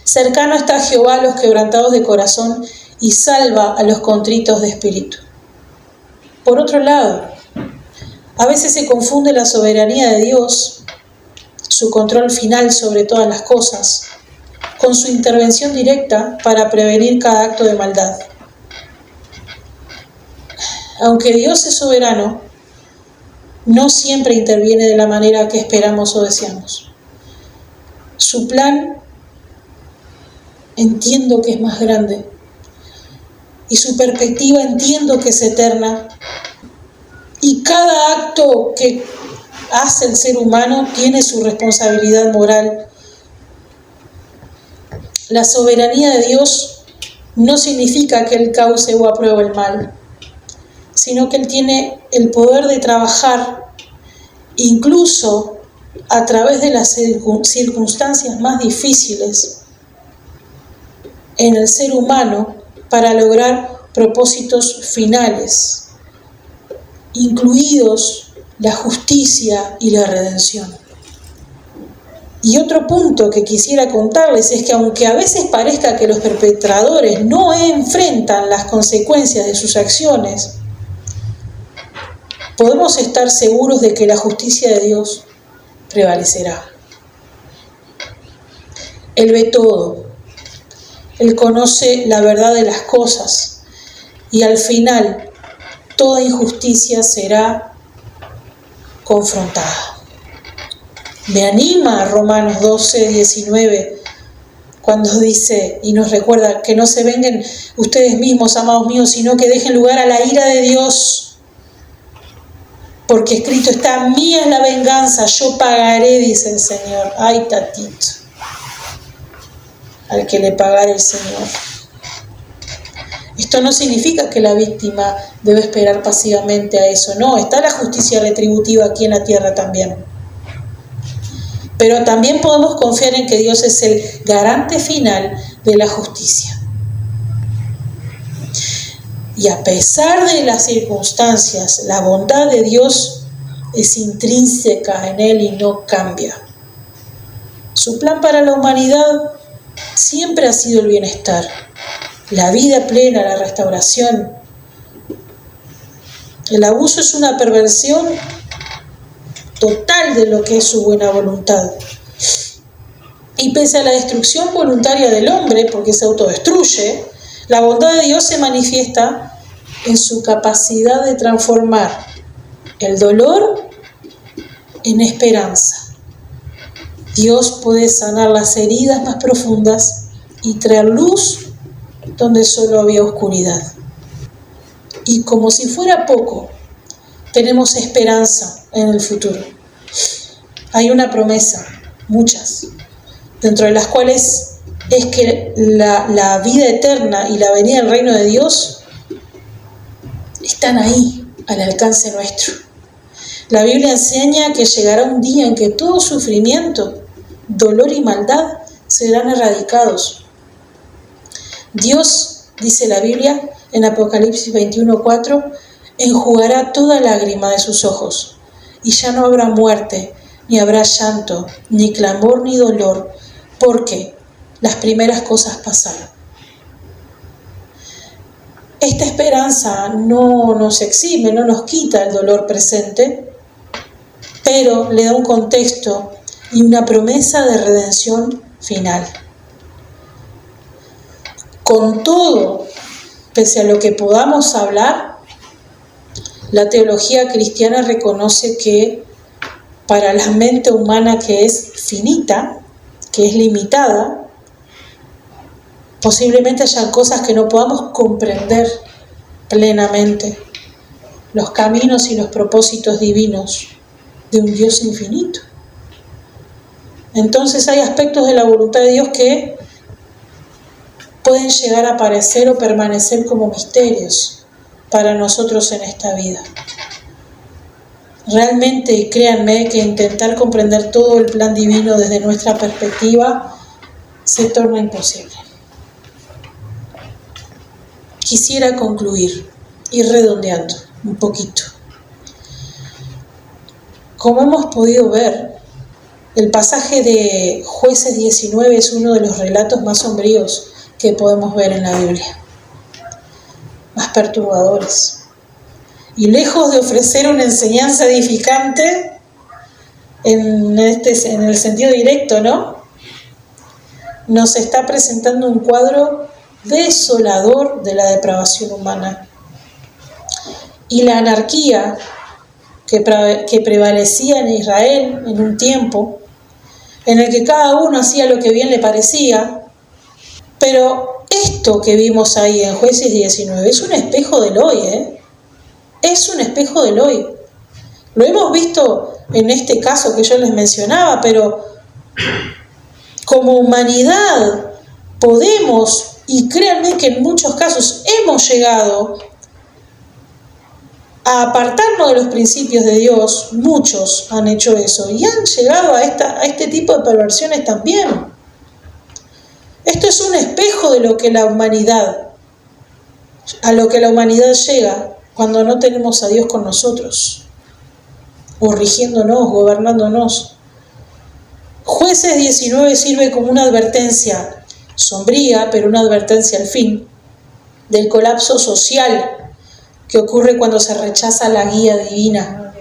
cercano está Jehová a los quebrantados de corazón y salva a los contritos de espíritu. Por otro lado, a veces se confunde la soberanía de Dios, su control final sobre todas las cosas, con su intervención directa para prevenir cada acto de maldad. Aunque Dios es soberano, no siempre interviene de la manera que esperamos o deseamos. Su plan entiendo que es más grande y su perspectiva entiendo que es eterna, y cada acto que hace el ser humano tiene su responsabilidad moral. La soberanía de Dios no significa que Él cause o apruebe el mal, sino que Él tiene el poder de trabajar incluso a través de las circunstancias más difíciles en el ser humano para lograr propósitos finales, incluidos la justicia y la redención. Y otro punto que quisiera contarles es que aunque a veces parezca que los perpetradores no enfrentan las consecuencias de sus acciones, podemos estar seguros de que la justicia de Dios prevalecerá. Él ve todo, Él conoce la verdad de las cosas y al final toda injusticia será confrontada. Me anima Romanos 12, 19, cuando dice y nos recuerda que no se vengan ustedes mismos, amados míos, sino que dejen lugar a la ira de Dios. Porque escrito está: mía es la venganza, yo pagaré, dice el Señor. Ay, tatito, al que le pagare el Señor. Esto no significa que la víctima debe esperar pasivamente a eso, no, está la justicia retributiva aquí en la tierra también. Pero también podemos confiar en que Dios es el garante final de la justicia. Y a pesar de las circunstancias, la bondad de Dios es intrínseca en Él y no cambia. Su plan para la humanidad siempre ha sido el bienestar, la vida plena, la restauración. El abuso es una perversión total de lo que es su buena voluntad. Y pese a la destrucción voluntaria del hombre, porque se autodestruye, la bondad de Dios se manifiesta en su capacidad de transformar el dolor en esperanza. Dios puede sanar las heridas más profundas y traer luz donde solo había oscuridad. Y como si fuera poco, tenemos esperanza en el futuro. Hay una promesa, muchas, dentro de las cuales es que la vida eterna y la venida del reino de Dios están ahí, al alcance nuestro. La Biblia enseña que llegará un día en que todo sufrimiento, dolor y maldad serán erradicados. Dios, dice la Biblia en Apocalipsis 21:4, enjugará toda lágrima de sus ojos, y ya no habrá muerte, ni habrá llanto, ni clamor, ni dolor, porque las primeras cosas pasaron. Esta esperanza no nos exime, no nos quita el dolor presente, pero le da un contexto y una promesa de redención final. Con todo, pese a lo que podamos hablar, la teología cristiana reconoce que para la mente humana, que es finita, que es limitada, posiblemente haya cosas que no podamos comprender plenamente, los caminos y los propósitos divinos de un Dios infinito. Entonces hay aspectos de la voluntad de Dios que pueden llegar a aparecer o permanecer como misterios para nosotros en esta vida. Realmente, créanme, que intentar comprender todo el plan divino desde nuestra perspectiva se torna imposible. Quisiera concluir, ir redondeando un poquito. Como hemos podido ver, el pasaje de Jueces 19 es uno de los relatos más sombríos que podemos ver en la Biblia, más perturbadores. Y lejos de ofrecer una enseñanza edificante, en el sentido directo, ¿no?, nos está presentando un cuadro desolador de la depravación humana y la anarquía que prevalecía en Israel en un tiempo en el que cada uno hacía lo que bien le parecía. Pero esto que vimos ahí en Jueces 19 es un espejo del hoy, es un espejo del hoy. Lo hemos visto en este caso que yo les mencionaba, pero como humanidad podemos, y créanme que en muchos casos hemos llegado a apartarnos de los principios de Dios. Muchos han hecho eso y han llegado a este tipo de perversiones también. Esto es un espejo de a lo que la humanidad llega cuando no tenemos a Dios con nosotros, o rigiéndonos, gobernándonos. Jueces 19 sirve como una advertencia sombría, pero una advertencia al fin, del colapso social que ocurre cuando se rechaza la guía divina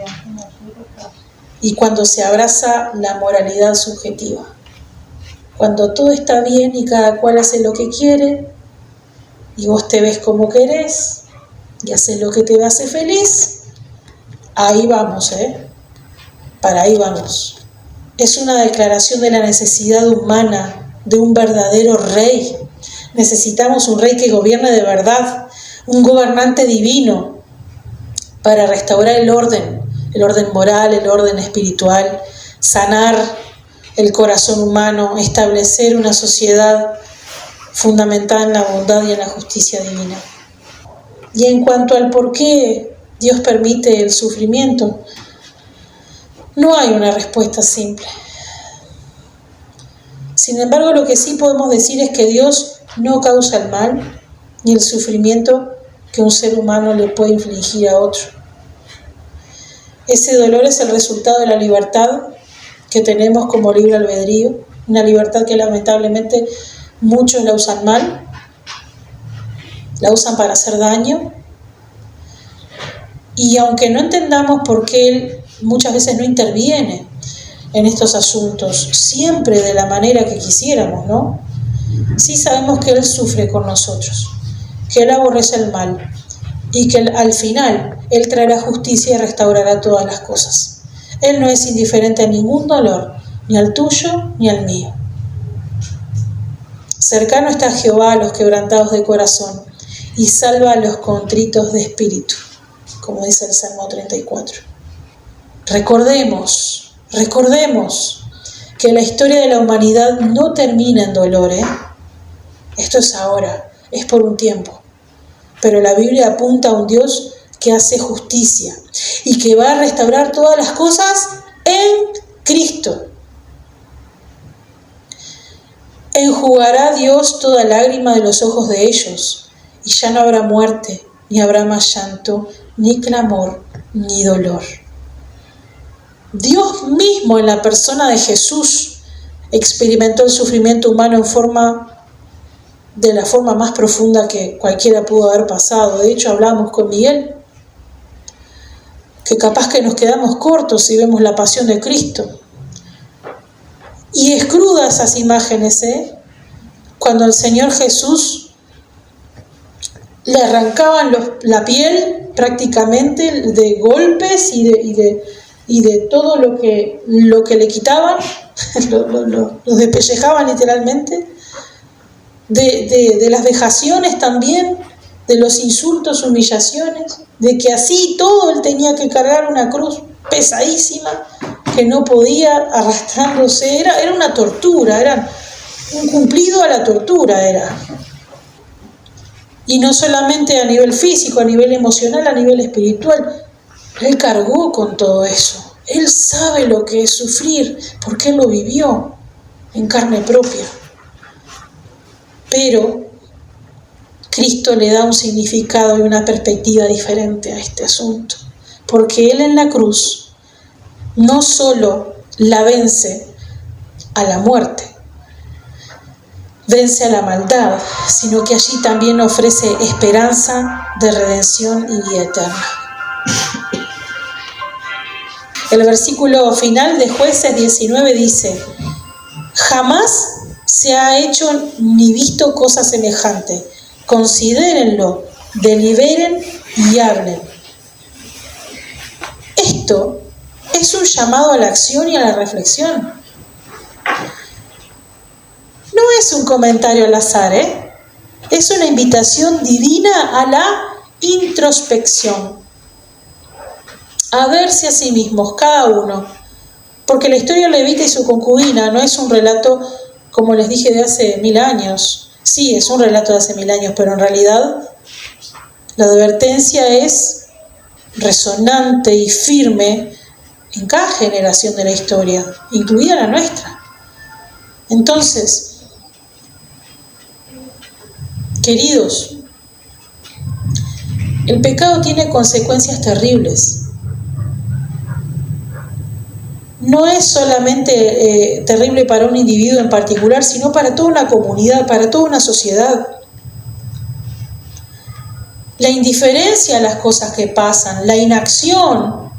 y cuando se abraza la moralidad subjetiva. Cuando todo está bien y cada cual hace lo que quiere y vos te ves como querés y haces lo que te hace feliz, ahí vamos, para ahí vamos. Es una declaración de la necesidad humana de un verdadero rey. Necesitamos un rey que gobierne de verdad, un gobernante divino para restaurar el orden moral, el orden espiritual, sanar el corazón humano, establecer una sociedad fundamentada en la bondad y en la justicia divina. Y en cuanto al por qué Dios permite el sufrimiento, no hay una respuesta simple. Sin embargo, lo que sí podemos decir es que Dios no causa el mal ni el sufrimiento que un ser humano le puede infligir a otro. Ese dolor es el resultado de la libertad que tenemos como libre albedrío, una libertad que lamentablemente muchos la usan mal, la usan para hacer daño, y aunque no entendamos por qué Él muchas veces no interviene en estos asuntos, siempre de la manera que quisiéramos, ¿no? Sí sabemos que Él sufre con nosotros, que Él aborrece el mal y que al final Él traerá justicia y restaurará todas las cosas. Él no es indiferente a ningún dolor, ni al tuyo ni al mío. Cercano está Jehová a los quebrantados de corazón y salva a los contritos de espíritu, como dice el Salmo 34. Recordemos que la historia de la humanidad no termina en dolor, Esto es ahora, es por un tiempo. Pero la Biblia apunta a un Dios que hace justicia y que va a restaurar todas las cosas en Cristo. Enjugará Dios toda lágrima de los ojos de ellos, y ya no habrá muerte, ni habrá más llanto, ni clamor, ni dolor. Dios mismo, en la persona de Jesús, experimentó el sufrimiento humano de la forma más profunda que cualquiera pudo haber pasado. De hecho, hablamos con Miguel, que capaz que nos quedamos cortos si vemos la pasión de Cristo. Y es cruda esas imágenes, cuando el Señor Jesús le arrancaban la piel prácticamente de golpes y de todo lo que le quitaban, los despellejaban literalmente, de las vejaciones también, de los insultos, humillaciones, de que así todo él tenía que cargar una cruz pesadísima que no podía, arrastrándose, era una tortura, era un cumplido a la tortura era. Y no solamente a nivel físico, a nivel emocional, a nivel espiritual. Él cargó con todo eso. Él sabe lo que es sufrir, porque él lo vivió en carne propia. Pero Cristo le da un significado y una perspectiva diferente a este asunto. Porque él en la cruz no solo la vence a la muerte, vence a la maldad, sino que allí también ofrece esperanza de redención y vida eterna. El versículo final de Jueces 19 dice: jamás se ha hecho ni visto cosa semejante. Considérenlo, deliberen y hablen. Esto es un llamado a la acción y a la reflexión. No es un comentario al azar, es una invitación divina a la introspección, a verse a sí mismos, cada uno. Porque la historia de Levita y su concubina no es un relato, como les dije, de hace 1000 años. Sí, es un relato de hace 1000 años, pero en realidad la advertencia es resonante y firme en cada generación de la historia, incluida la nuestra. Entonces, queridos, el pecado tiene consecuencias terribles. No es solamente terrible para un individuo en particular, sino para toda una comunidad, para toda una sociedad. La indiferencia a las cosas que pasan, la inacción,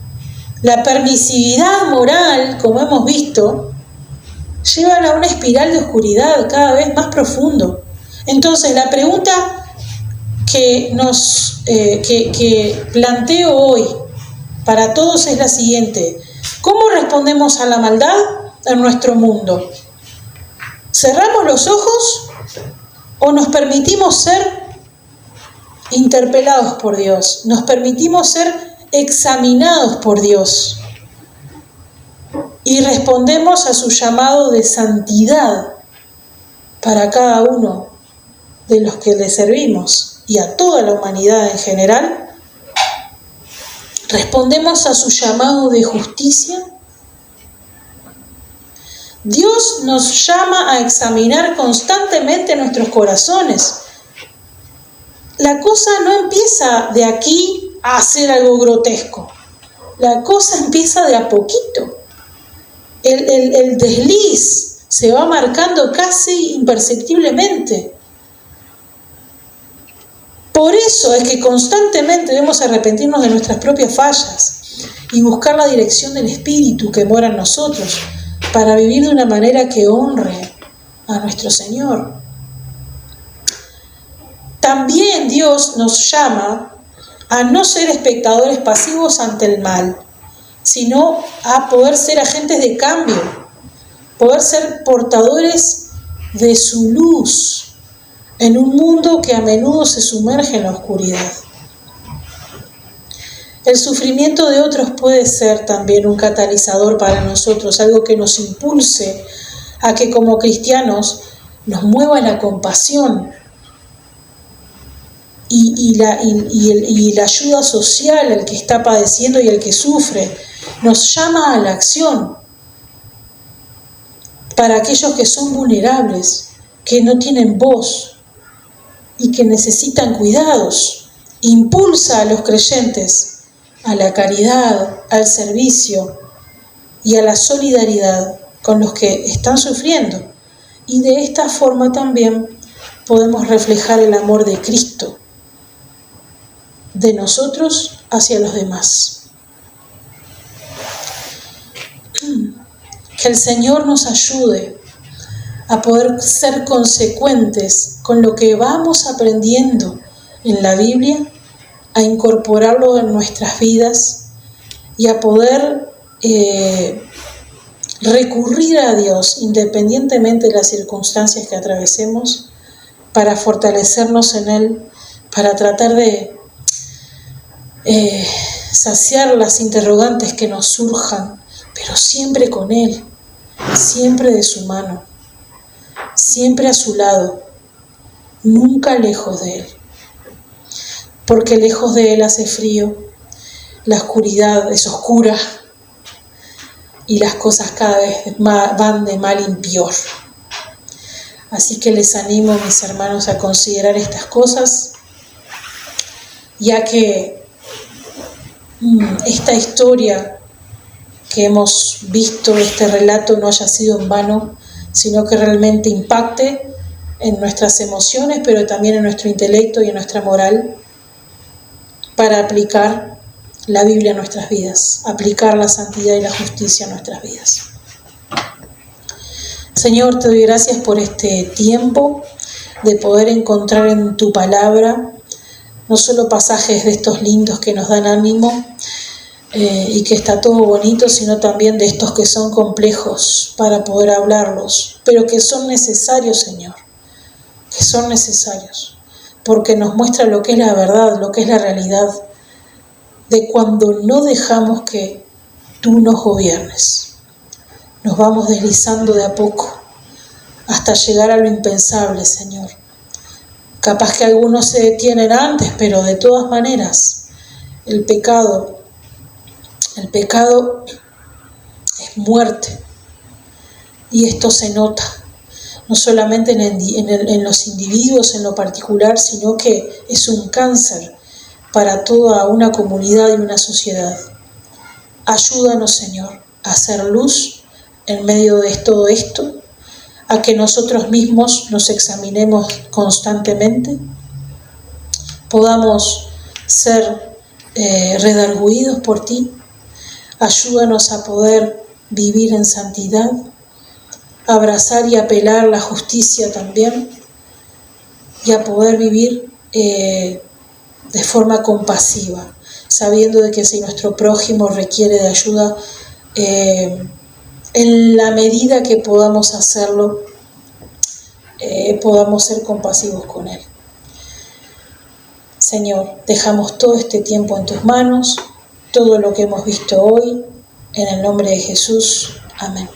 la permisividad moral, como hemos visto, llevan a una espiral de oscuridad cada vez más profundo. Entonces, la pregunta que planteo hoy para todos es la siguiente: ¿cómo respondemos a la maldad en nuestro mundo? ¿Cerramos los ojos o nos permitimos ser interpelados por Dios? ¿Nos permitimos ser examinados por Dios? Y respondemos a su llamado de santidad para cada uno de los que le servimos y a toda la humanidad en general. ¿Respondemos a su llamado de justicia? Dios nos llama a examinar constantemente nuestros corazones. La cosa no empieza de aquí a hacer algo grotesco. La cosa empieza de a poquito. El desliz se va marcando casi imperceptiblemente. Por eso es que constantemente debemos arrepentirnos de nuestras propias fallas y buscar la dirección del Espíritu que mora en nosotros para vivir de una manera que honre a nuestro Señor. También Dios nos llama a no ser espectadores pasivos ante el mal, sino a poder ser agentes de cambio, poder ser portadores de su luz en un mundo que a menudo se sumerge en la oscuridad. El sufrimiento de otros puede ser también un catalizador para nosotros, algo que nos impulse a que como cristianos nos mueva la compasión y la ayuda social al que está padeciendo y al que sufre. Nos llama a la acción para aquellos que son vulnerables, que no tienen voz y que necesitan cuidados. Impulsa a los creyentes a la caridad, al servicio y a la solidaridad con los que están sufriendo. Y de esta forma también podemos reflejar el amor de Cristo, de nosotros hacia los demás. Que el Señor nos ayude a poder ser consecuentes con lo que vamos aprendiendo en la Biblia, a incorporarlo en nuestras vidas y a poder recurrir a Dios independientemente de las circunstancias que atravesemos, para fortalecernos en Él, para tratar de saciar las interrogantes que nos surjan, pero siempre con Él, siempre de su mano, siempre a su lado, nunca lejos de Él. Porque lejos de Él hace frío, la oscuridad es oscura y las cosas cada vez van de mal en peor. Así que les animo, mis hermanos, a considerar estas cosas, ya que esta historia que hemos visto, este relato, no haya sido en vano, sino que realmente impacte en nuestras emociones, pero también en nuestro intelecto y en nuestra moral, para aplicar la Biblia a nuestras vidas, aplicar la santidad y la justicia a nuestras vidas. Señor, te doy gracias por este tiempo de poder encontrar en tu palabra no solo pasajes de estos lindos que nos dan ánimo y que está todo bonito, sino también de estos que son complejos para poder hablarlos, pero que son necesarios, Señor, que son necesarios, porque nos muestra lo que es la verdad, lo que es la realidad, de cuando no dejamos que tú nos gobiernes. Nos vamos deslizando de a poco hasta llegar a lo impensable, Señor. Capaz que algunos se detienen antes, pero de todas maneras, el pecado es muerte. Y esto se nota, no solamente en los individuos en lo particular, sino que es un cáncer para toda una comunidad y una sociedad. Ayúdanos, Señor, a hacer luz en medio de todo esto, a que nosotros mismos nos examinemos constantemente, podamos ser redarguidos por ti. Ayúdanos a poder vivir en santidad, abrazar y apelar la justicia también, y a poder vivir de forma compasiva, sabiendo de que si nuestro prójimo requiere de ayuda, en la medida que podamos hacerlo, podamos ser compasivos con él. Señor, dejamos todo este tiempo en tus manos, todo lo que hemos visto hoy, en el nombre de Jesús. Amén.